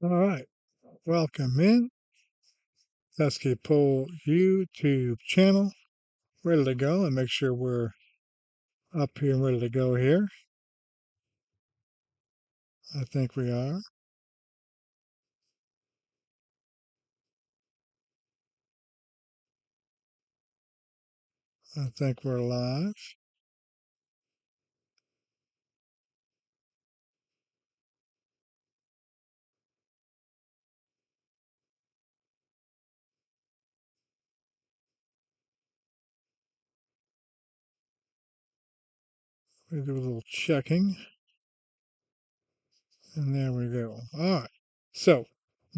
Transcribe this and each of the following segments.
All right, welcome in. Pesky Pole YouTube channel. Ready to go and make sure we're up here and ready to go here. I think we are. I think we're live. We do a little checking, and there we go. All right. So,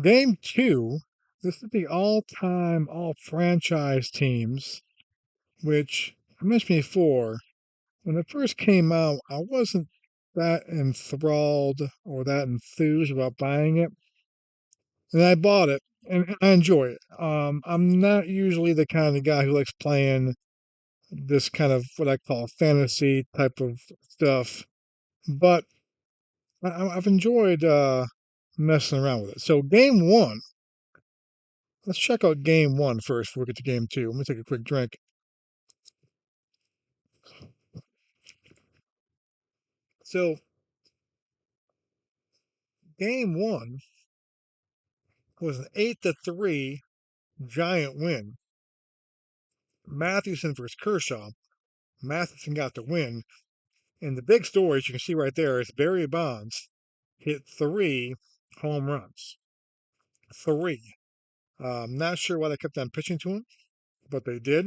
game two. This is the all-time, all-franchise teams, which I mentioned before. When it first came out, I wasn't that enthralled or that enthused about buying it. And I bought it, and I enjoy it. I'm not usually the kind of guy who likes playing this kind of what I call fantasy type of stuff, but I've enjoyed messing around with it. So game one, let's check out game one first before we get to game two. Let me take a quick drink. So game one was an 8-3 giant win. Mathewson versus Kershaw. Mathewson got the win. And the big story, as you can see right there, is Barry Bonds hit 3 home runs. 3. Not sure why they kept on pitching to him, but they did.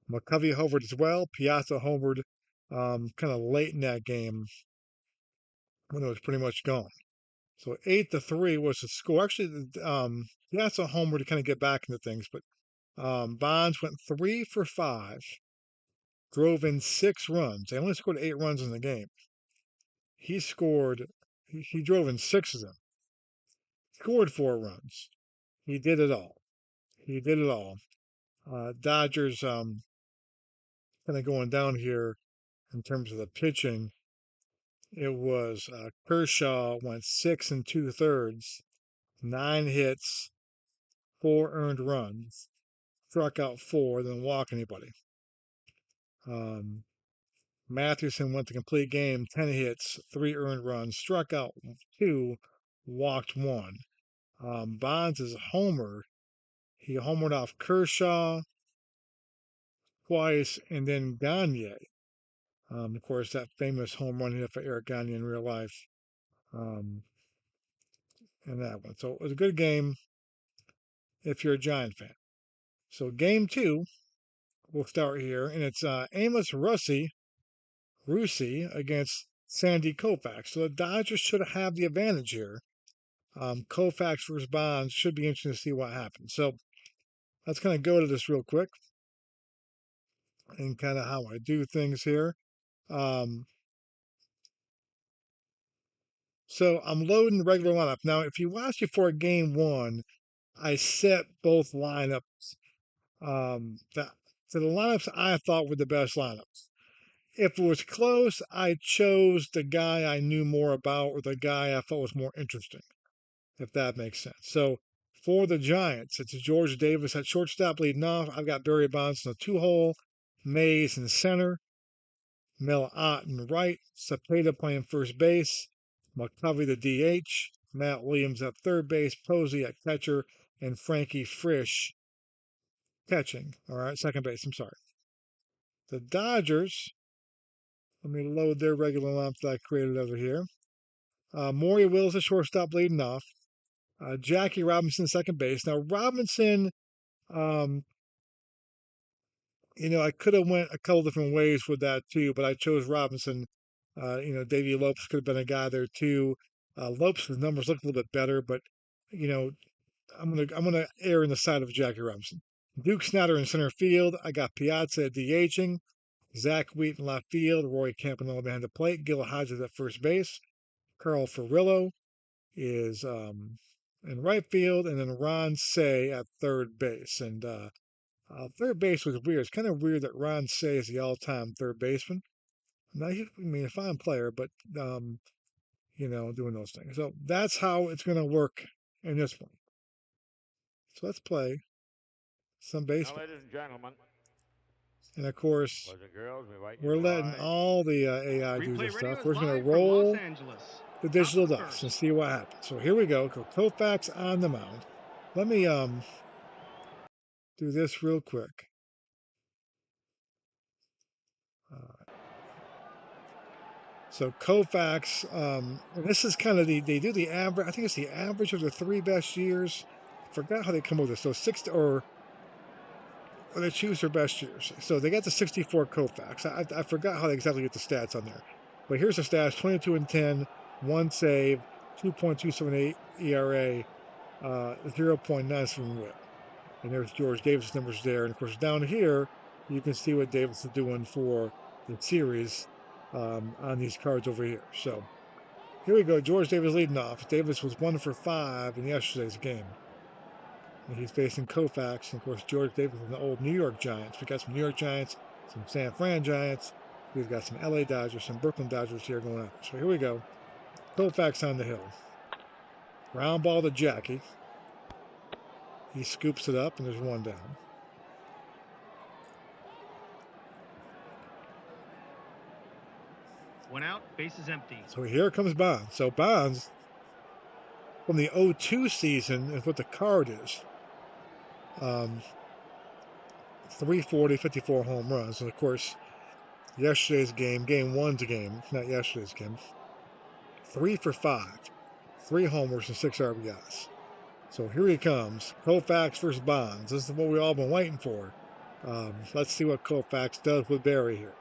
McCovey homered as well. Piazza homered kind of late in that game when it was pretty much gone. So 8-3 was the score. Actually, Piazza homered to kind of get back into things, but Bonds went 3 for 5, drove in 6 runs. They only scored 8 runs in the game. He scored. He drove in 6 of them. Scored 4 runs. He did it all. He did it all. Dodgers kind of going down here in terms of the pitching. It was Kershaw went 6 and 2/3, 9 hits, 4 earned runs, struck out 4, didn't walk anybody. Um, Mathewson went the complete game, 10 hits, 3 earned runs, struck out 2, walked 1. Bonds is a homer. He homered off Kershaw twice, and then Gagne. Of course, that famous home run hit for Eric Gagne in real life, um, and that one. So it was a good game if you're a Giant fan. So game two, we'll start here, and it's Amos Russi against Sandy Koufax. So the Dodgers should have the advantage here. Koufax versus Bonds should be interesting to see what happens. So let's kind of go to this real quick and kind of how I do things here. Um, So I'm loading the regular lineup. Now, if you watched before game one, I set both lineups. That so the lineups I thought were the best lineups. If it was close, I chose the guy I knew more about or the guy I thought was more interesting, if that makes sense. So for the Giants, it's George Davis at shortstop leading off. I've got Barry Bonds in the 2 hole, Mays in center, Mel Ott in right, Cepeda playing first base, McCovey the DH, Matt Williams at third base, Posey at catcher, and Frankie Frisch catching. All right, second base. I'm sorry. The Dodgers. Let me load their regular lineup that I created over here. Maury Wills at shortstop leading off. Jackie Robinson second base. Now Robinson, um, I could have went a couple different ways with that too, but I chose Robinson. Davey Lopes could have been a guy there too. Lopes' numbers look a little bit better, but you know, I'm gonna err in the side of Jackie Robinson. Duke Snyder in center field. I got Piazza DHing. Zach Wheat in left field. Roy Campanella behind the plate. Gil Hodges at first base. Carl Furillo is in right field, and then Ron Say at third base. And third base was weird. It's kind of weird that Ron Say is the all-time third baseman. Now, a fine player, but doing those things. So that's how it's going to work in this one. So let's play some baseball. Now, ladies and gentlemen, and of course, boys and girls, we invite you we're to letting rise. all the AI do Replay this Radio stuff. is We're just going live to from Los roll Angeles. the Top digital of the dice first. and see what happens. So here we go. Koufax on the mound. Let me do this real quick. So Koufax, and this is kind of they do the average. I think it's the average of the 3 best years. I forgot how they come up with this. So 60 or they choose their best years. So they got the 64 Koufax. I forgot how they exactly get the stats on there. But here's the stats: 22 and 10, 1 save, 2.278 ERA, 0.97 WHIP. And there's George Davis' numbers there. And of course, down here you can see what Davis is doing for the series on these cards over here. So here we go. George Davis leading off. Davis was 1 for 5 in yesterday's game. And he's facing Koufax. And of course, George Davis is the old New York Giants. We got some New York Giants, some San Fran Giants. We've got some LA Dodgers, some Brooklyn Dodgers here going on. So here we go. Koufax on the hill. Ground ball to Jackie. He scoops it up, and there's 1 down. One out, base is empty. So here comes Bonds. So Bonds, from the 02 season, is what the card is. 340, 54 home runs. And of course, yesterday's game, game 1's game, not yesterday's game, 3 for 5, 3 homers and 6 RBIs. So here he comes. Koufax versus Bonds. This is what we've all been waiting for. Let's see what Koufax does with Barry here.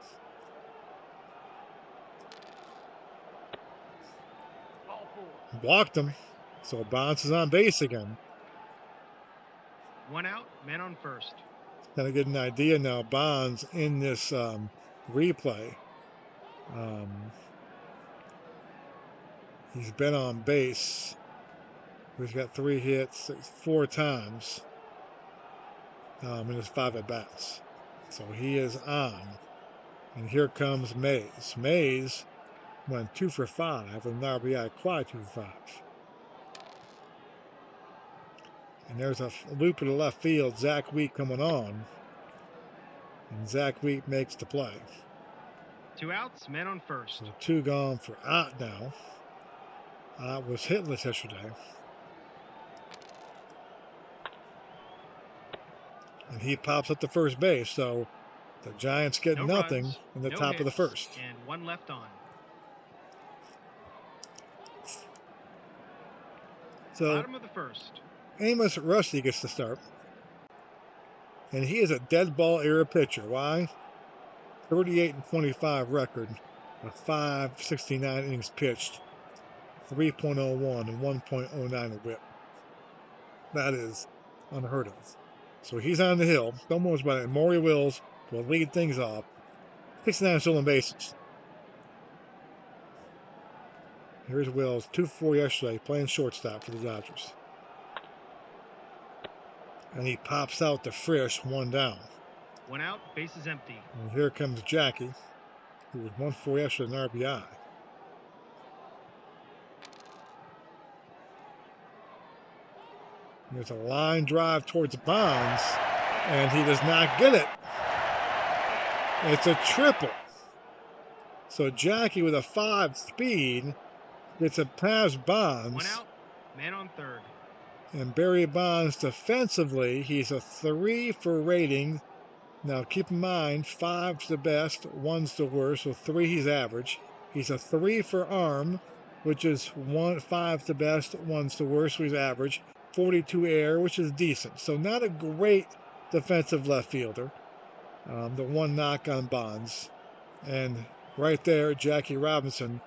Ball 4. Walked him. So Bonds is on base again. 1 out, man on first. Kind of get an idea now. Bonds in this replay. He's been on base. He's got 3 hits 4 times in his 5 at bats. So he is on. And here comes Mays. Mays went 2 for 5 with an RBI quad 2 for 5. And there's a loop to the left field. Zach Wheat coming on. And Zach Wheat makes the play. 2 outs, man on first. So 2 gone for Ott now. Ott was hitless yesterday. And he pops up to first base. So the Giants get No nothing runs, in the no top of the hits, first. and 1 left on. So Bottom of the first. Amos Rusty gets the start. And he is a dead ball era pitcher. Why? 38 and 25 record, a 569 innings pitched, 3.01 and 1.09 whip. That is unheard of. So he's on the hill. Don't worry about it. Maury Wills will lead things off. 69 stolen bases. Here's Wills, 2-4 yesterday, playing shortstop for the Dodgers. And he pops out to Frisch, 1 down. 1 out, base is empty. And here comes Jackie, who was 1-4 yesterday, an RBI. There's a line drive towards Bonds, and he does not get it. It's a triple. So Jackie with a 5 speed gets it past Bonds. 1 out, man on third. And Barry Bonds defensively, he's a 3 for rating. Now keep in mind, 5's the best, 1's the worst, so 3 he's average. He's a 3 for arm, which is 5's the best, 1's the worst, so he's average. 42 air, which is decent. So not a great defensive left fielder. The 1 knock on Bonds. And right there, Jackie Robinson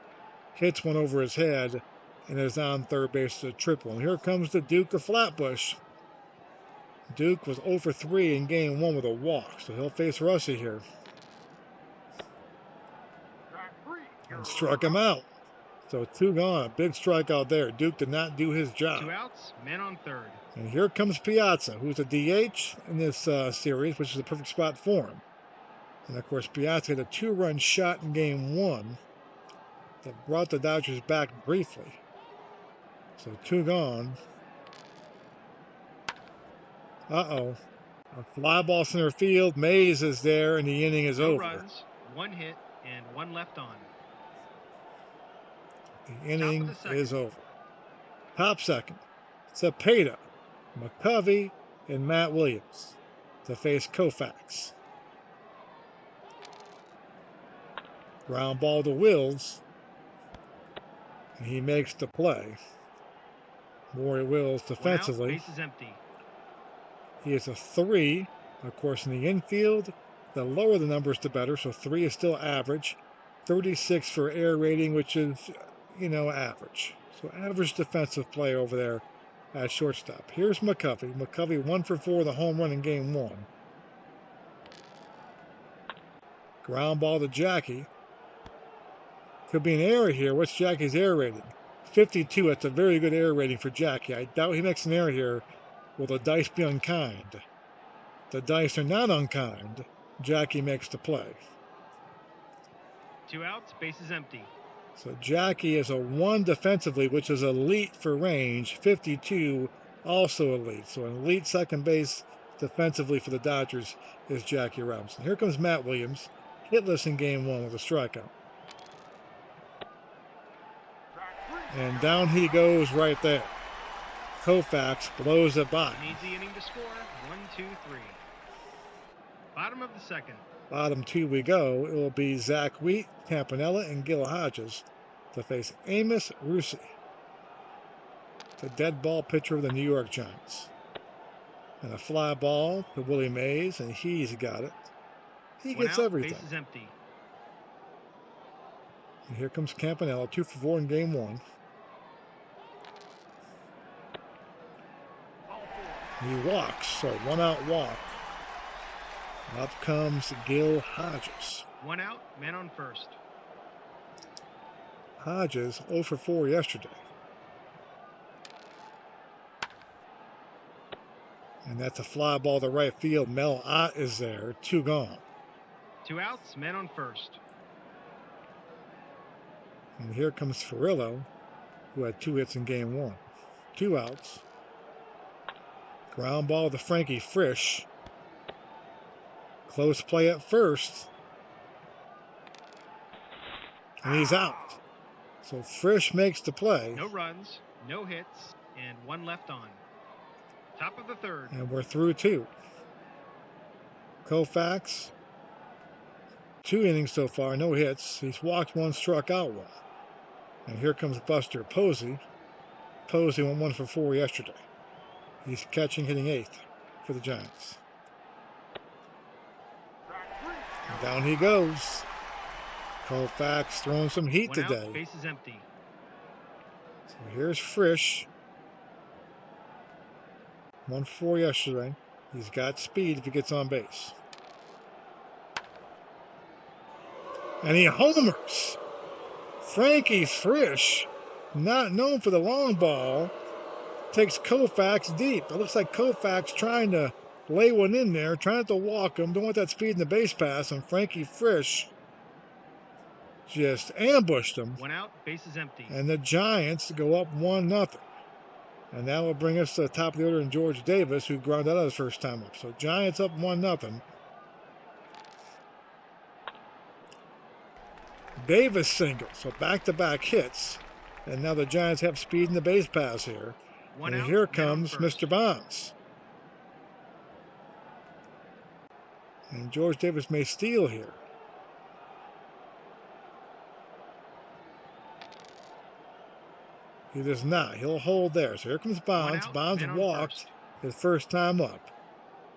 hits one over his head and is on third base to triple. And here comes the Duke of Flatbush. Duke was 0 for 3 in game 1 with a walk, so he'll face Russi here. And struck him out. So 2 gone, a big strikeout there. Duke did not do his job. 2 outs, man on third. And here comes Piazza, who's a DH in this series, which is a perfect spot for him. And of course, Piazza had a 2-run shot in game 1. that brought the Dodgers back briefly. So 2 gone. Uh-oh. A fly ball center field. Mays is there, and the inning is No over. runs, 1 hit, and 1 left on. The Top of inning the second. is over. Top second. Cepeda, McCovey, and Matt Williams to face Koufax. Ground ball to Wills, and he makes the play. Maury Wills 1 out, defensively. base is empty. He is a 3. Of course, in the infield, the lower the numbers, the better. So 3 is still average. 36 for air rating, which is, average. So average defensive play over there at shortstop. Here's McCovey. McCovey 1 for 4 with a home run in game 1. Ground ball to Jackie. Could be an error here. What's Jackie's air rating? 52. That's a very good air rating for Jackie. I doubt he makes an error here. Will the dice be unkind? The dice are not unkind. Jackie makes the play. 2 outs, base is empty. So Jackie is a 1 defensively, which is elite for range. 52, also elite. So an elite second base defensively for the Dodgers is Jackie Robinson. Here comes Matt Williams, hitless in game 1 with a strikeout. And down he goes right there. Koufax blows it by. Needs the inning to score. 1, 2, 3. Bottom of the second. Bottom 2 we go. It will be Zach Wheat, Campanella, and Gil Hodges to face Amos Russi, the dead ball pitcher of the New York Giants. And a fly ball to Willie Mays, and he's got it. He 1 gets out, everything. base is empty. And here comes Campanella, 2 for 4 in game 1. He walks, so 1 out walk. Up comes Gil Hodges. 1 out, man on first. Hodges 0 for 4 yesterday. And that's a fly ball to right field. Mel Ott is there. 2 gone. 2 outs, man on first. And here comes Furillo, who had 2 hits in game 1. 2 outs. Ground ball to Frankie Frisch. Close play at first. And he's out. So Frisch makes the play. No runs, no hits, and 1 left on. Top of the third. And we're through 2. Koufax, 2 innings so far, no hits. He's walked 1, struck out 1. And here comes Buster Posey. Posey went 1 for 4 yesterday. He's catching, hitting 8th for the Giants. And down he goes. Koufax throwing some heat 1 today. out, base is empty. So here's Frisch. 1 for 4 yesterday. He's got speed if he gets on base. And he homers. Frankie Frisch, not known for the long ball, takes Koufax deep. It looks like Koufax trying to lay one in there, trying to walk him. Don't want that speed in the base pass. And Frankie Frisch just ambushed him. 1 out, base is empty. And the Giants go up 1-0. And that will bring us to the top of the order in George Davis, who grounded out his first time up. So Giants up 1-0. Davis single, so back-to-back hits. And now the Giants have speed in the base pass here. 1 And out, here man on comes first. Mr. Bonds. And George Davis may steal here. He does not. He'll hold there. So here comes 1 Bonds. out, Bonds man on walked first. his first time up.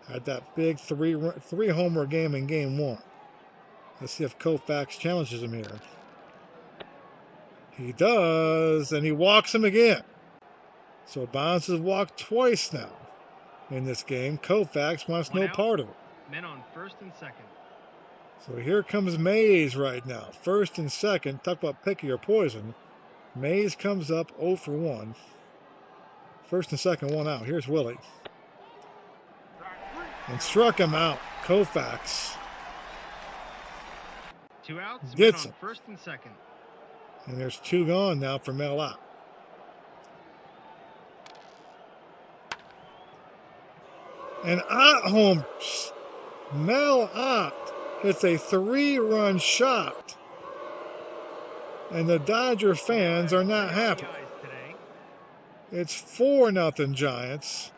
Had that big three homer game in game 1. Let's see if Koufax challenges him here. He does, and he walks him again. So Bonds has walked twice now in this game. Koufax wants 1 no out. part of it. Men on first and second. So here comes Mays right now. First and second. Talk about pick your poison. Mays comes up 0 for 1. First and second, 1 out. Here's Willie. And struck him out. Koufax 2 outs, men Gets on him. first and second. And there's 2 gone now for Mel Ott. And Ott homers. Mel Ott hits a 3-run shot. And the Dodger fans are not happy. It's 4-0 Giants.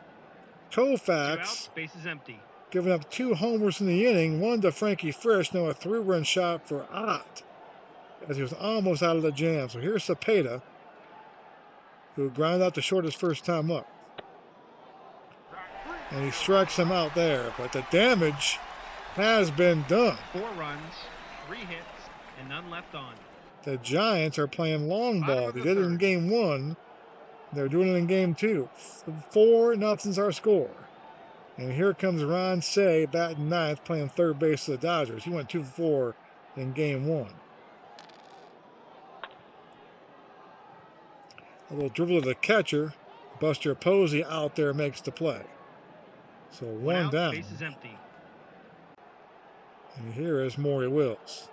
2 outs, Koufax bases empty. giving up 2 homers in the inning, 1 to Frankie Frisch, now a 3-run shot for Ott as he was almost out of the jam. So here's Cepeda, who grounded out the short his first time up. And he strikes him out there, but the damage has been done. 4 runs, 3 hits, and none left on. The Giants are playing long ball. They did it in game 1. They're doing it in game 2. 4-0's our score. And here comes Ron Cey batting ninth, playing third base for the Dodgers. He went 2 for 4 in game 1. A little dribble to the catcher. Buster Posey out there makes the play. So 1 out, down. bases empty. And here is Maury Wills.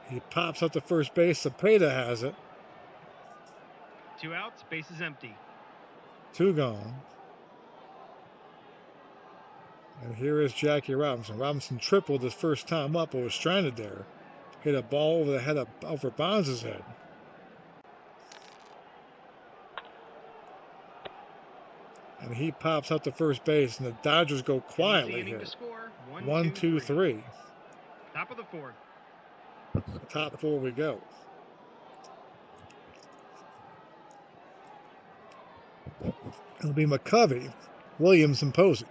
He pops up to first base. Cepeda has it. 2 outs, bases empty. 2 gone. And here is Jackie Robinson. Robinson tripled his first time up, but was stranded there. Hit a ball over the head of over Bonds' head. And he pops up to first base, and the Dodgers go quietly here. 1, 2, 3. Top of the 4th. Top 4 we go. It'll be McCovey, Williams, and Posey.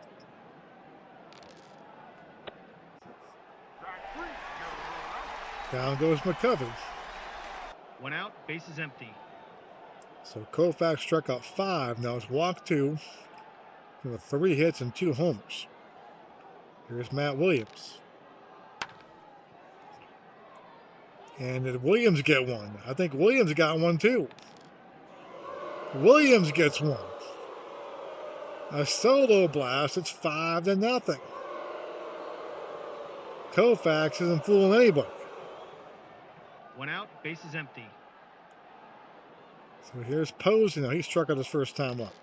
Down goes McCovey. 1 out, bases empty. So Koufax struck out 5. Now it's walk 2 with 3 hits and 2 homers. Here's Matt Williams. And did Williams get one? I think Williams got one too. Williams gets one. A solo blast. It's 5-0. Koufax isn't fooling anybody. 1 out, bases empty. So here's Posey. Now he struck out his first time up.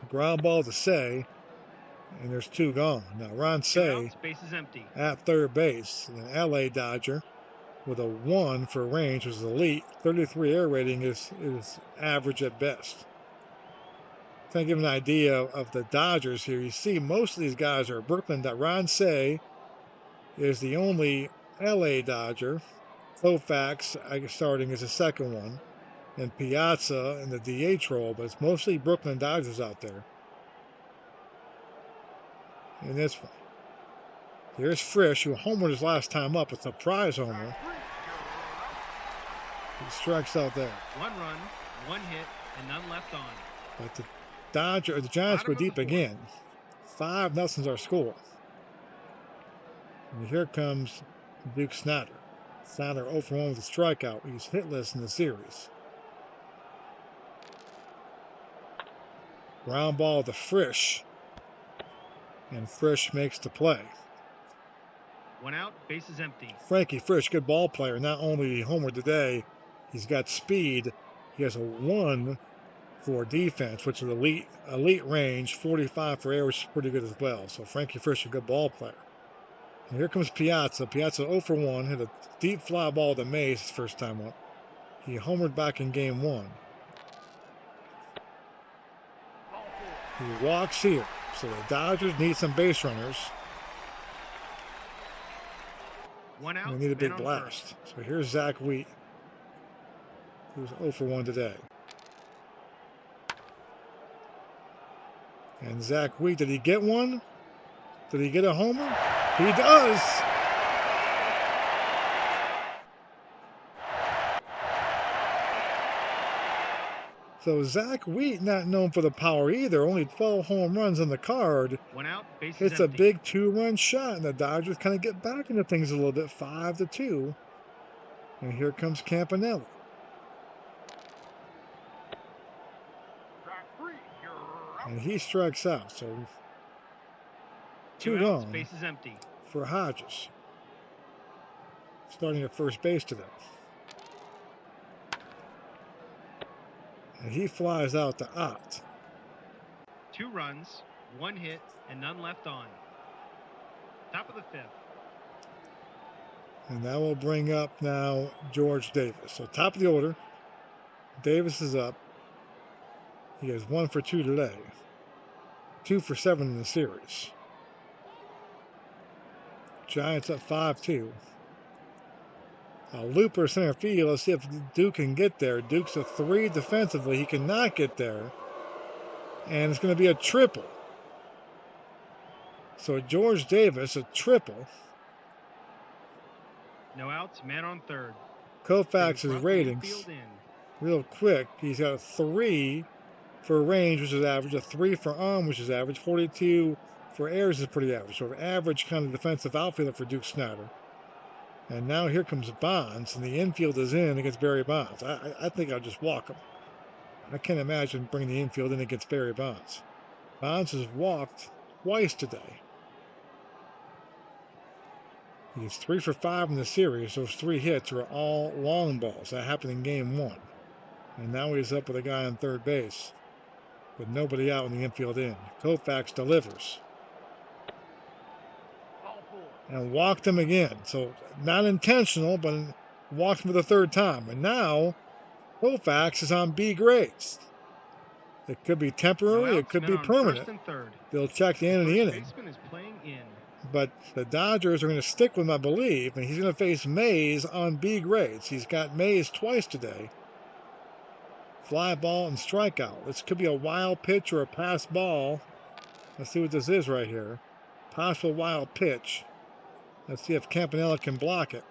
Ground ball to Cey. And there's 2 gone. Now Ron Cey at third base, an LA Dodger with a 1 for range, which is elite. 33 air rating is average at best. To give an idea of the Dodgers here, you see most of these guys are Brooklyn. Ron Cey is the only LA Dodger. Koufax starting as the second one. And Piazza in the DH role, but it's mostly Brooklyn Dodgers out there. In this one. Here's Frisch, who homered his last time up, a surprise homer. He strikes out there. 1 run, 1 hit, and none left on. But the Giants go deep again. 5-0's our score. And here comes Duke Snider. Snider 0 for 1 with a strikeout. He's hitless in the series. Ground ball to Frisch. And Frisch makes the play. 1 out, bases empty. Frankie Frisch, good ball player. Not only homer today, he's got speed. He has a 1 for defense, which is elite range. 45 for air, which is pretty good as well. So Frankie Frisch, a good ball player. And here comes Piazza. Piazza 0 for 1. Hit a deep fly ball to Mays his first time up. He homered back in game 1. He walks here. So the Dodgers need some base runners. 1 out. They need a big blast. So here's Zach Wheat, who's 0 for 1 today. And Zach Wheat, did he get one? Did he get a homer? He does. So Zach Wheat, not known for the power either, only 12 home runs on the card. 1 out, It's a big 2-run shot, and the Dodgers kind of get back into things a little bit, 5-2. And here comes Campanella. And he strikes out, so 2 gone. Bases empty. for Hodges, starting at first base today. And he flies out to Ott. 2 runs, 1 hit, and none left on. Top of the 5th. And that will bring up now George Davis. So top of the order, Davis is up. He has 1 for 2 today. 2 for 7 in the series. Giants up 5-2. A looper center field. Let's see if Duke can get there. Duke's a 3 defensively. He cannot get there. And it's going to be a triple. So George Davis, a triple. No outs, man on third. Koufax's ratings, real quick, he's got a 3 for range, which is average, a 3 for arm, which is average, 42 for errors is pretty average. So average kind of defensive outfielder for Duke Snider. And now here comes Bonds, and the infield is in against Barry Bonds. I think I'll just walk him. I can't imagine bringing the infield in against Barry Bonds. Bonds has walked twice today. He's 3 for 5 in the series. Those 3 hits are all long balls. That happened in game 1. And now he's up with a guy on third base with nobody out in the infield in. Koufax delivers. And walked him again. So not intentional, but walked him for the 3rd time. And now Koufax is on B grades. It could be temporary. It could be permanent. They'll check the end of the inning. But the Dodgers are going to stick with him, I believe, and he's going to face Mays on B grades. He's got Mays twice today. Fly ball and strikeout. This could be a wild pitch or a pass ball. Let's see what this is right here. Possible wild pitch. Let's see if Campanella can block it.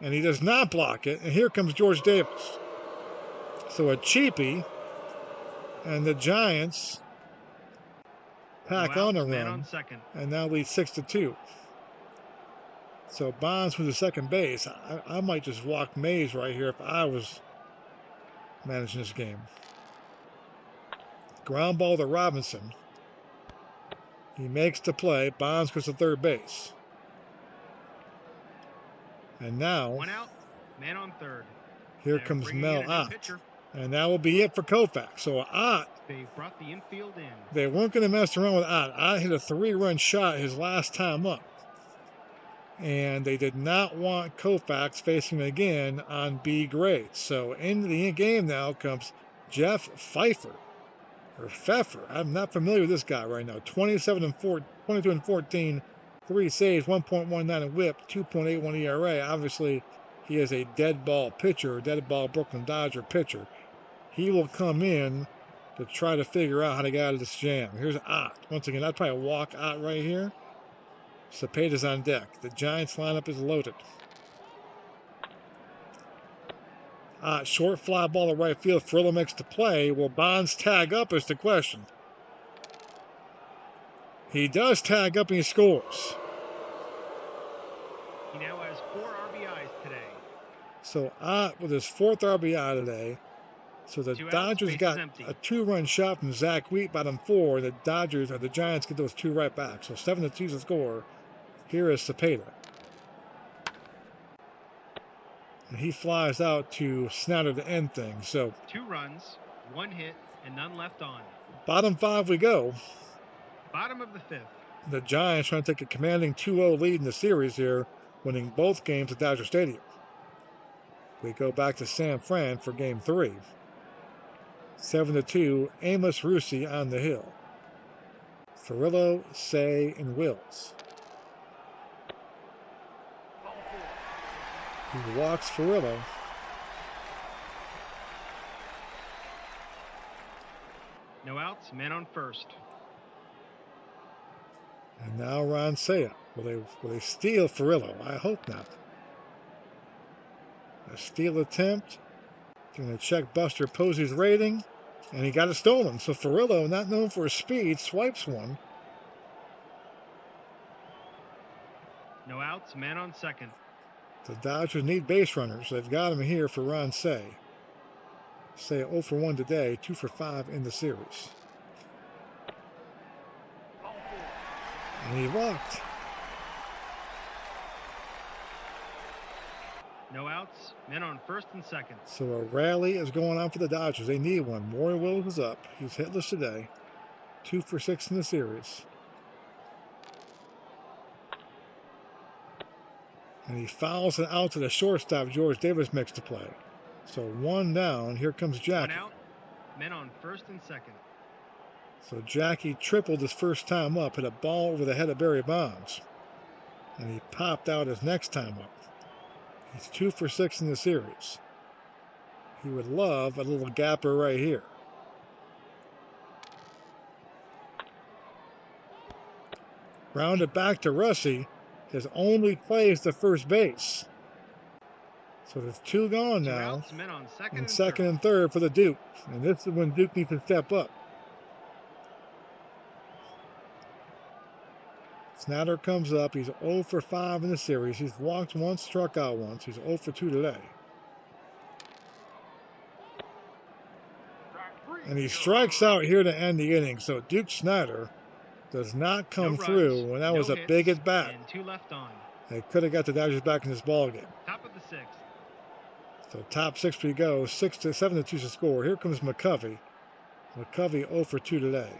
And he does not block it. And here comes George Davis. So a cheapie. And the Giants pack on a run. And now lead 6-2. So Bonds was the second base. I might just walk Mays right here if I was managing this game. Ground ball to Robinson. He makes the play. Bonds goes to third base. And now, 1 out, man on third. Here comes Mel Ott. And that will be it for Koufax. So Ott, they brought the infield in. They weren't going to mess around with Ott. Ott hit a 3-run shot his last time up. And they did not want Koufax facing him again on B grades. So into the game now comes Jeff Pfeiffer. Or Pfeffer. I'm not familiar with this guy right now. 22 and 14, 3 saves, 1.19 in whip, 2.81 ERA. Obviously, he is a dead ball pitcher, dead ball Brooklyn Dodger pitcher. He will come in to try to figure out how to get out of this jam. Here's Ott. Once again, I'd probably walk Ott right here. Cepeda's on deck. The Giants lineup is loaded. Short fly ball to right field. Furillo makes the play. Will Bonds tag up is the question. He does tag up and he scores. He now has 4 RBIs today. So Ott with his 4th RBI today. So the Dodgers got a 2-run shot from Zach Wheat, bottom 4. The the Giants get those 2 right back. So 7-2 is the score. Here is Cepeda. And he flies out to Snider to end things. So 2 runs, 1 hit, and none left on. Bottom 5 we go. Bottom of the 5th. The Giants trying to take a commanding 2-0 lead in the series here, winning both games at Dodger Stadium. We go back to San Fran for Game 3. 7-2, Amos Russi on the hill. Furillo, Say, and Wills. He walks Furillo. No outs, man on first. And now Ron Saya. Will they steal Furillo? I hope not. A steal attempt. Going to check Buster Posey's rating. And he got it stolen. So Furillo, not known for his speed, swipes one. No outs, man on second. The Dodgers need base runners. They've got him here for Ron Say. Say 0 for 1 today, 2 for 5 in the series. And he walked. outs, men on first and second. So a rally is going on for the Dodgers. They need one. Maury Wills is up. He's hitless today. 2 for 6 in the series. And he fouls it out to the shortstop. George Davis makes the play. So 1 down. Here comes Jackie. 1 out, men on first and second. So Jackie tripled his first time up, hit a ball over the head of Barry Bonds. And he popped out his next time up. He's 2 for 6 in the series. He would love a little gapper right here. Rounded back to Russi. His only play is to first base. So there's 2 gone 2 now. outs, men on second And and second third. and third for the Duke. And this is when Duke needs to step up. Snyder comes up. He's 0 for 5 in the series. He's walked once, struck out once. He's 0 for 2 today. And he strikes out here to end the inning. So Duke Snyder does not come No through. runs, And that no was a hits, big at bat. And 2 left on. They could have got the Dodgers back in this ball game. Top of the 6th. So top 6 we go. 7-2 to score. Here comes McCovey. McCovey 0 for 2 today.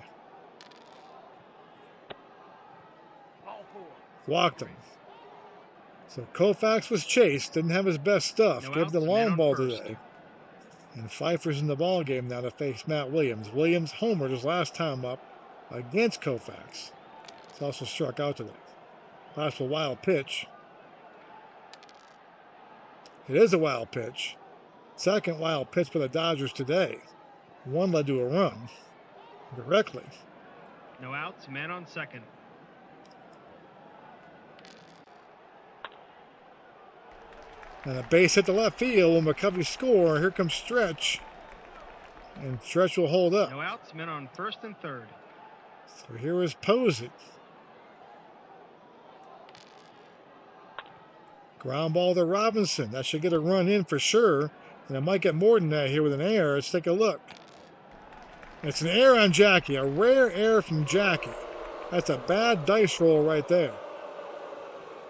Ball 4. Walked him. So Koufax was chased. Didn't have his best stuff. No Gave the outs, man long on ball first. today. And Pfeiffer's in the ball game now to face Matt Williams. Williams homered his last time up against Koufax. He's also struck out today. Possible wild pitch. It is a wild pitch. Second wild pitch by the Dodgers today. One led to a run directly. No outs, man on second. And a base hit the left field when McCovey score. Here comes Stretch. And Stretch will hold up. No outs, men on first and third. So here is Posey. Ground ball to Robinson. That should get a run in for sure. And it might get more than that here with an error. Let's take a look. It's an error on Jackie. A rare error from Jackie. That's a bad dice roll right there.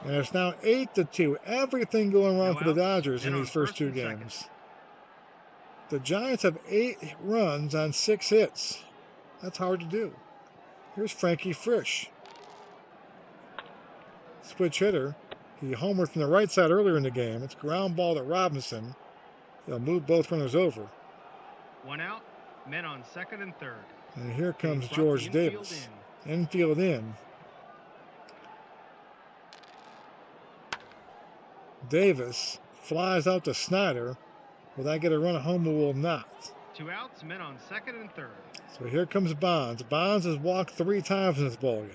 And it's now 8-2. Everything going wrong No for the outs, Dodgers in men these on first first 2 and second. games. The Giants have 8 runs on 6 hits. That's hard to do. Here's Frankie Frisch. Switch hitter. He homered from the right side earlier in the game. It's ground ball to Robinson. They'll move both runners over. 1 out, men on second and third. And here comes Brought George the infield Davis. in. Infield in. Davis flies out to Snyder. Will that get a run at home or will not? 2 outs, men on second and third. So here comes Bonds. Bonds has walked 3 times in this ballgame.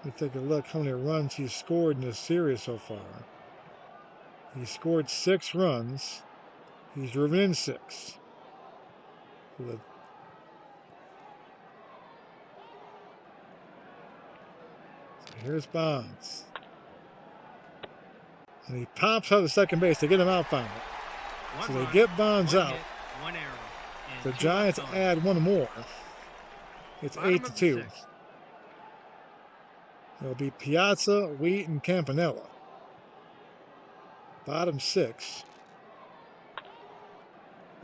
Let's take a look how many runs he's scored in this series so far. He scored 6 runs. He's driven in 6. So here's Bonds. And he pops out of second base to get him out finally. So they get Bonds one out. hit, 1 error. And The 2 Giants left on. add 1 more. It's Bottom of the 8-2. 6th. It'll be Piazza, Wheat, and Campanella. Bottom 6.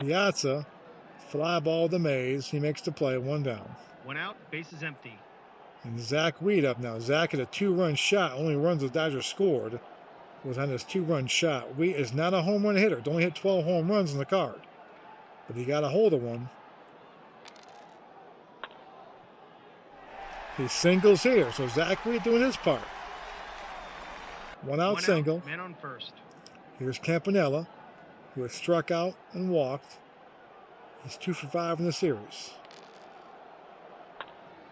Piazza, fly ball to Mays. He makes the play, 1 down. 1 out, bases empty. And Zach Wheat up now. Zach had a 2-run shot. Only runs the Dodgers scored was on his 2-run shot. Wheat is not a home run hitter. Don't hit 12 home runs on the card. But he got a hold of one. He singles here. So Zach Wheat doing his part. 1 out 1 single. out, man on first. Here's Campanella, who has struck out and walked. He's 2 for 5 in the series.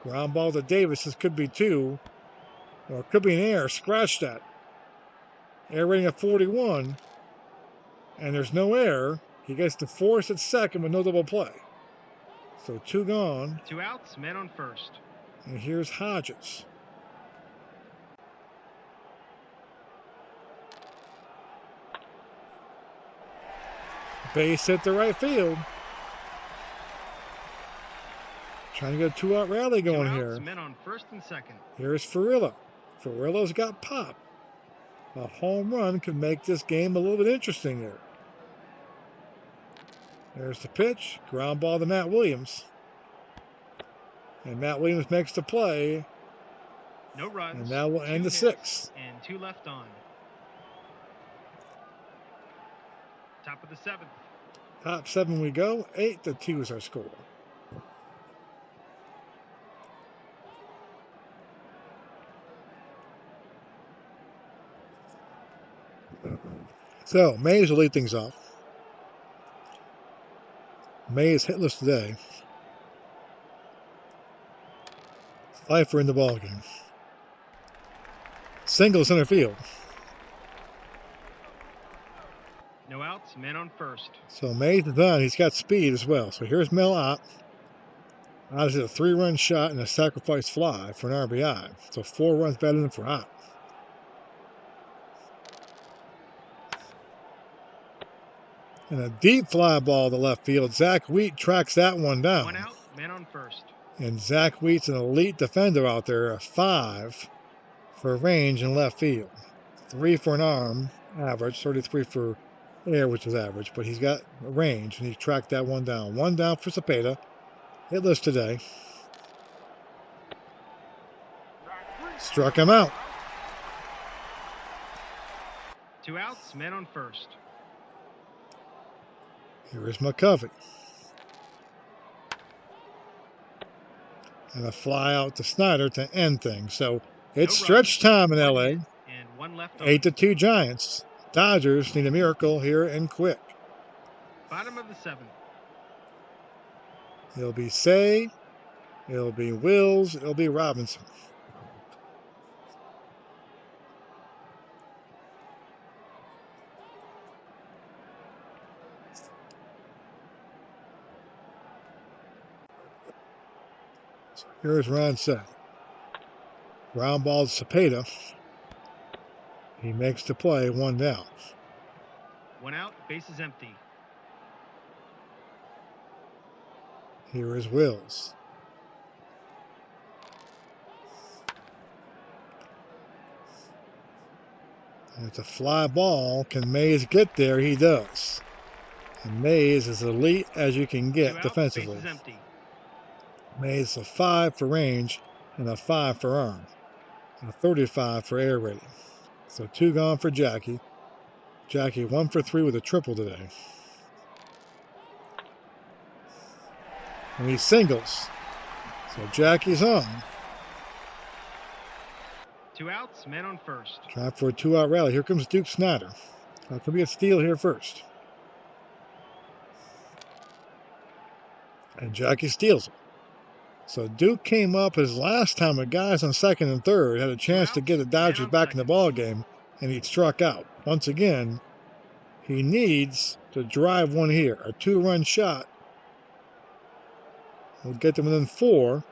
Ground ball to Davis. This could be 2. Or it could be an error. Scratch that. Air rating of 41. And there's no error. He gets to force at second with no double play. So 2 gone. 2 outs, man on first. And here's Hodges. Base hit to right field. Trying to get a 2-out rally 2 going outs, here. men on first and second. Here's Farilla. Ferrillo's got pop. A home run could make this game a little bit interesting there. There's the pitch. Ground ball to Matt Williams. And Matt Williams makes the play. No runs. And that will end the hits, sixth. And 2 left on. Top of the 7th. Top 7 we go. 8-2 is our score. So, Mays will lead things off. Mays hitless today. Pfeiffer in the ballgame. Single center field. No outs, men on first. So Mays is on. He's got speed as well. So here's Mel Ott. Ott is a 3-run shot and a sacrifice fly for an RBI. So 4 runs better than for Ott. And a deep fly ball to left field. Zach Wheat tracks that one down. 1 out, men on first. And Zach Wheat's an elite defender out there. A 5 for range in left field. 3 for an arm, average. 33 for air, which is average. But he's got range, and he tracked that one down. 1 down for Cepeda. Hitless today. Struck him out. 2 outs, men on first. Here is McCovey. And a fly out to Snyder to end things. So it's stretch time in LA. And 1 left on. 8-2 Giants. Dodgers need a miracle here and quick. Bottom of the 7th. It'll be Say. It'll be Wills. It'll be Robinson. So here's Ron Say. Ground ball to Cepeda. He makes the play, 1 down. 1 out, bases empty. Here is Wills. And it's a fly ball. Can Mays get there? He does. And Mays is elite as you can 2 get out, defensively. bases empty. Mays a 5 for range and a 5 for arm. A 35 for air rating. So 2 gone for Jackie. Jackie 1 for 3 with a triple today. And he singles. So Jackie's on. 2 outs, men on first. Try for a 2-out rally. Here comes Duke Snyder. Could be a steal here first. And Jackie steals it. So Duke came up his last time with guys on second and third, had a chance to get the Dodgers back in the ball game, and he struck out. Once again, he needs to drive one here. A 2-run shot will get them within 4,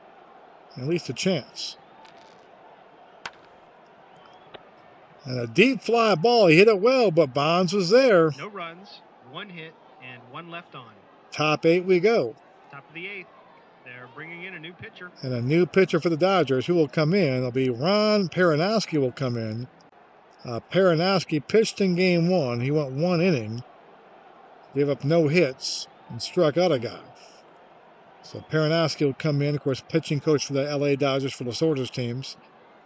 at least a chance. And a deep fly ball. He hit it well, but Bonds was there. No runs, 1 hit, and 1 left on. Top 8 we go. Top of the 8th. They're bringing in a new pitcher. And a new pitcher for the Dodgers who will come in. It'll be Ron Peranowski will come in. Peranowski pitched in game 1. He went 1 inning. Gave up no hits and struck out a guy. So Peranowski will come in, of course, pitching coach for the LA Dodgers for the Sorters teams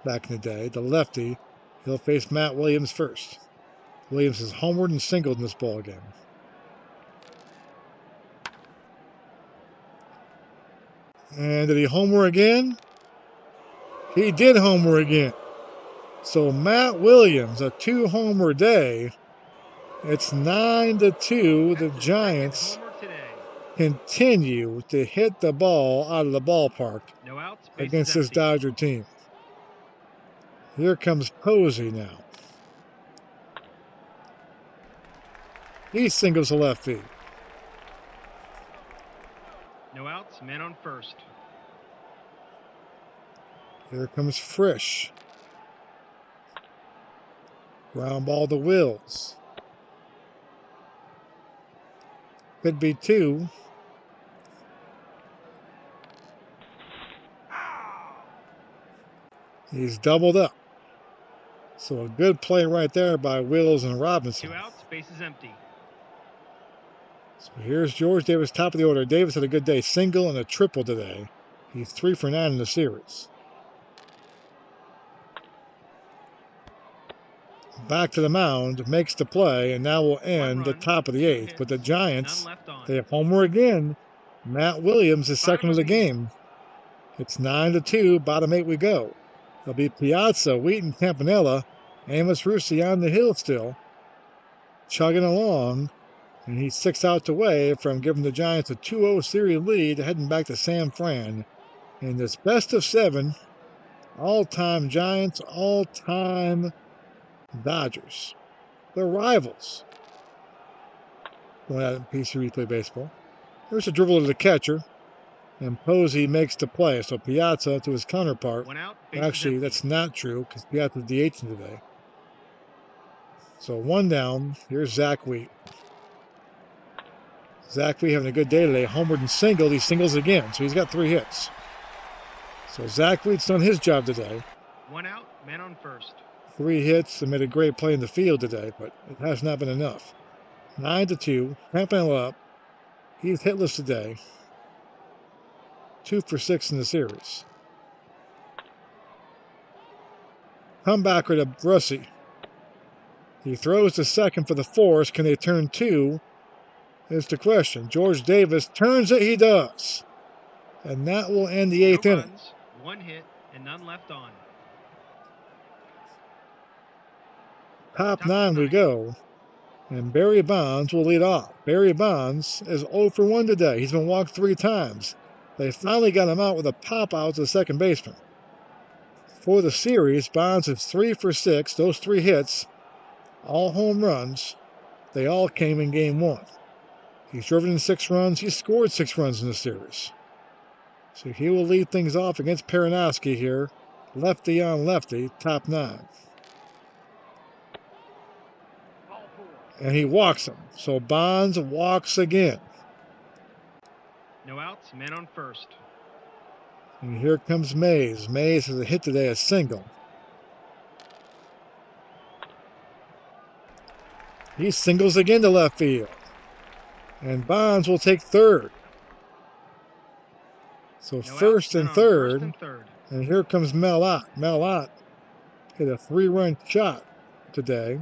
back in the day. The lefty. He'll face Matt Williams first. Williams is homered and singled in this ball game. And did he homer again? He did homer again. So Matt Williams, a 2-homer day. It's 9-2. The Giants continue to hit the ball out of the ballpark against this Dodger team. Here comes Posey now. He singles to left field. No outs, men on first. Here comes Frisch. Ground ball to Wills. Could be 2. He's doubled up. So a good play right there by Wills and Robinson. 2 outs, bases empty. So here's George Davis, top of the order. Davis had a good day, single and a triple today. He's 3 for 9 in the series. Back to the mound, makes the play, and now will end the top of the 8th. But the Giants, they have homer again. Matt Williams is second of the game. It's 9-2, bottom 8 we go. It'll be Piazza, Wheaton, Campanella, Amos Russi on the hill still, chugging along, and he's 6 outs away from giving the Giants a 2-0 series lead, heading back to San Fran. In this best of 7, all-time Giants, all-time Dodgers. They're rivals. Going out in PC Replay Baseball. There's a dribble to the catcher, and Posey makes the play. So Piazza to his counterpart. 1 out, Actually, that's not true because Piazza's DHing today. So 1 down. Here's Zach Wheat. Zach Wheat having a good day today. Homered and singled. He singles again, so he's got 3 hits. So Zach Wheat's done his job today. 1 out, man on first. 3 hits and made a great play in the field today, but it has not been enough. 9-2. Campanella up. He's hitless today. 2 for 6 in the series. Comebacker to Russi. He throws to second for the force. Can they turn 2? Is the question. George Davis turns it. He does. And that will end the 8th inning. Runs, 1 hit, and none left on. Top 9 we go. And Barry Bonds will lead off. Barry Bonds is 0 for 1 today. He's been walked 3 times. They finally got him out with a pop-out to the second baseman. For the series, Bonds is 3 for 6. Those 3 hits, all home runs, they all came in Game 1. He's driven in 6 runs. He scored 6 runs in the series. So he will lead things off against Peranowski here. Lefty on lefty, top 9. And he walks him. So Bonds walks again. No outs, man on first. And here comes Mays. Mays has a hit today, a single. He singles again to left field. And Bonds will take third. So first and third. And here comes Melott. Melott hit a 3-run shot today,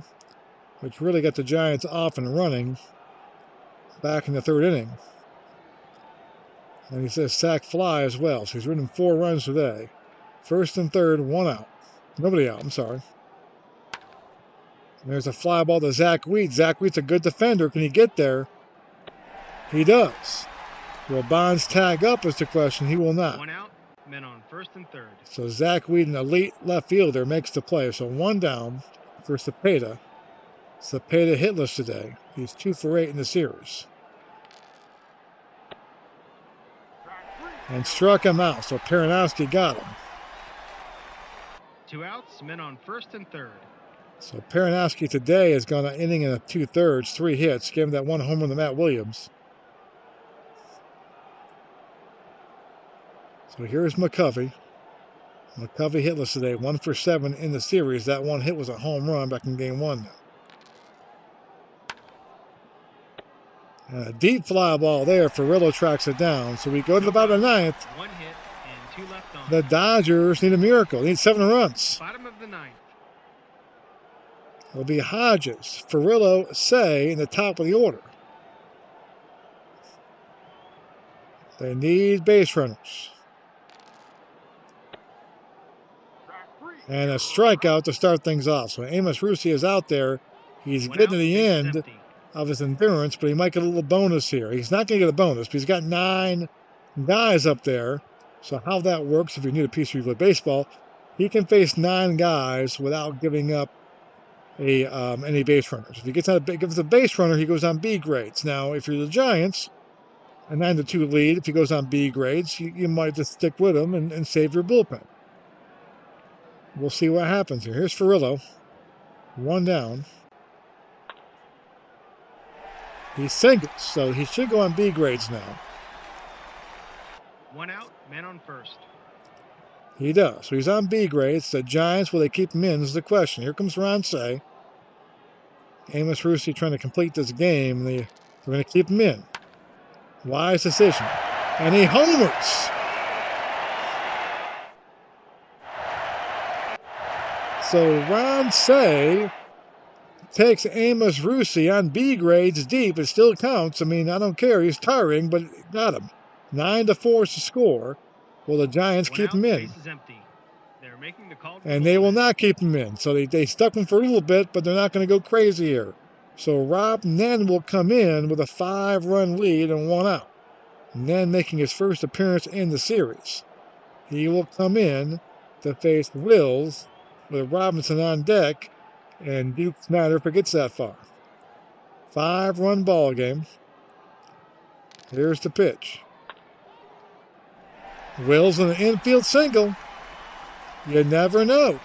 which really got the Giants off and running back in the 3rd inning. And he says sack fly as well. So he's ridden 4 runs today. First and third, 1 out. Nobody out, I'm sorry. And there's a fly ball to Zach Wheat. Zach Wheat's a good defender. Can he get there? He does. Will Bonds tag up is the question. He will not. 1 out, men on first and third. So Zach Wheat, an elite left fielder, makes the play. So 1 down for Cepeda. Cepeda hitless today. He's 2 for 8 in the series. And struck him out. So Peranowski got him. 2 outs, men on first and third. So Peranowski today has gone an inning and 2/3, 3 hits, gave him that 1 homer to Matt Williams. So here's McCovey. McCovey hitless today, 1 for 7 in the series. That 1 hit was a home run back in Game 1. And a deep fly ball there. Ferrillo tracks it down. So we go to about the 9th. 1 hit and 2 left on. The Dodgers need a miracle. They need 7 runs. Bottom of the 9th. It'll be Hodges, Ferrillo, Say in the top of the order. They need base runners. And a strikeout to start things off. So Amos Russi is out there. He's getting to the end of his endurance, but he might get a little bonus here. He's not going to get a bonus, but he's got 9 guys up there. So how that works, if you're new to PC Replay Baseball, he can face 9 guys without giving up any base runners. If he gets a base runner, he goes on B grades. Now, if you're the Giants, a 9-2 lead, if he goes on B grades, you might just stick with him and save your bullpen. We'll see what happens here. Here's Ferrillo. 1 down. He singles, so he should go on B grades now. 1 out, man on first. He does. So he's on B grade. The Giants, will they keep him in is the question. Here comes Ron Cey. Amos Rusi trying to complete this game. They're going to keep him in. Wise decision. And he homers. So Ron Cey takes Amos Rusi on B grades deep. It still counts. I mean, I don't care. He's tiring, but got him. 9-4 is the score. Will the Giants keep him in? Base is empty. They're making the call. And they will not keep him in. So they stuck him for a little bit, but they're not going to go crazy here. So Rob Nen will come in with a 5-run lead and 1 out. Nen making his first appearance in the series. He will come in to face Wills with Robinson on deck, and Duke Snider if it gets that far. 5-run ball game. Here's the pitch. Wills in the infield single. You never know.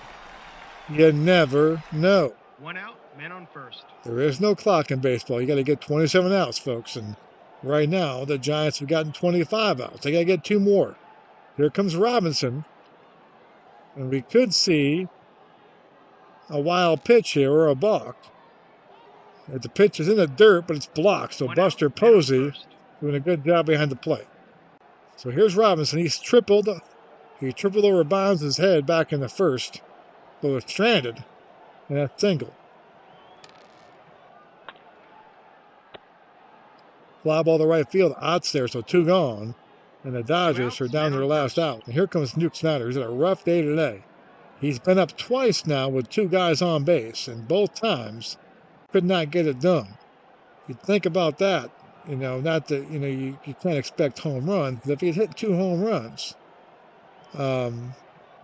You never know. 1 out, man on first. There is no clock in baseball. You got to get 27 outs, folks. And right now, the Giants have gotten 25 outs. They got to get 2 more. Here comes Robinson. And we could see a wild pitch here or a balk. The pitch is in the dirt, but it's blocked. So Buster Posey doing a good job behind the plate. So here's Robinson. He tripled over Bonds' head back in the first, but was stranded in that single. Fly ball to right field. Ott's there, so 2 gone. And the Dodgers are down to their last out. And here comes Duke Snider. He's had a rough day today. He's been up twice now with 2 guys on base, and both times could not get it done. You think about that, not that, you can't expect home runs, but if he hit 2 home runs,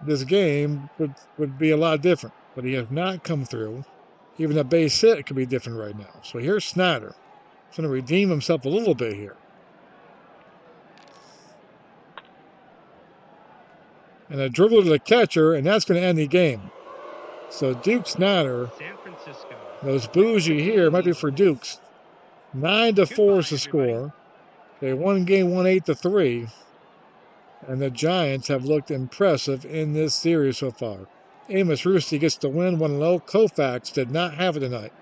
this game would be a lot different. But he has not come through. Even a base hit could be different right now. So here's Snider. He's going to redeem himself a little bit here. And a dribble to the catcher, and that's going to end the game. So Duke Snider, San Francisco. Those bougie here might be for Dukes. 9-4 is the score. They won game 1 8-3. And the Giants have looked impressive in this series so far. Amos Rusi gets the win 1-0. Koufax did not have it tonight.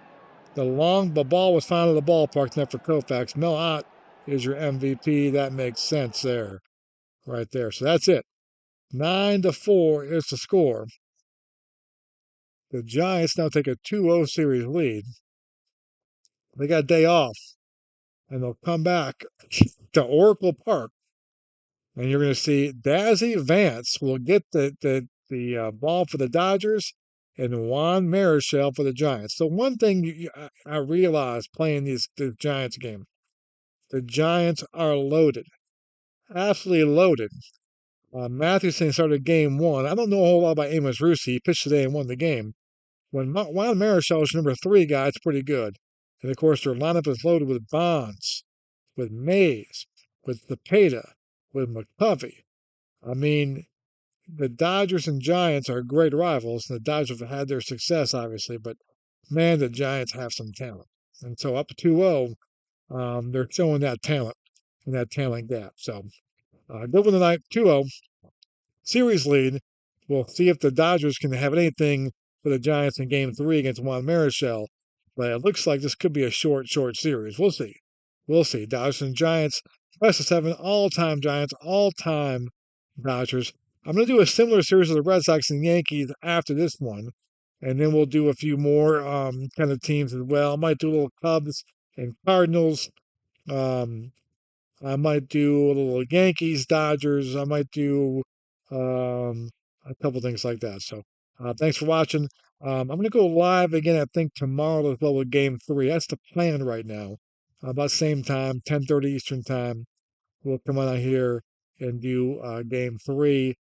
The ball was found in the ballpark tonight for Koufax. Mel Ott is your MVP. That makes sense there. Right there. So that's it. 9-4 is the score. The Giants now take a 2-0 series lead. They got a day off. And they'll come back to Oracle Park. And you're going to see Dazzy Vance will get the ball for the Dodgers and Juan Marichal for the Giants. So one thing I realized playing the Giants game, the Giants are loaded. Absolutely loaded. Mathewson started game 1. I don't know a whole lot about Amos Rusi. He pitched today and won the game. When Juan Marichal is number 3 guy, it's pretty good. And, of course, their lineup is loaded with Bonds, with Mays, with Cepeda, with McCovey. I mean, the Dodgers and Giants are great rivals, and the Dodgers have had their success, obviously, but, man, the Giants have some talent. And so up to 2-0, they're showing that talent and that talent gap. So good one tonight, 2-0. Series lead. We'll see if the Dodgers can have anything for the Giants in Game 3 against Juan Marichal. But it looks like this could be a short series. We'll see. We'll see. Dodgers and Giants, best of 7, all-time Giants, all-time Dodgers. I'm going to do a similar series of the Red Sox and Yankees after this one. And then we'll do a few more kind of teams as well. I might do a little Cubs and Cardinals. I might do a little Yankees, Dodgers. I might do a couple things like that. So thanks for watching. I'm going to go live again, I think, tomorrow as well with Game 3. That's the plan right now. About same time, 10:30 Eastern Time. We'll come on out here and do Game 3.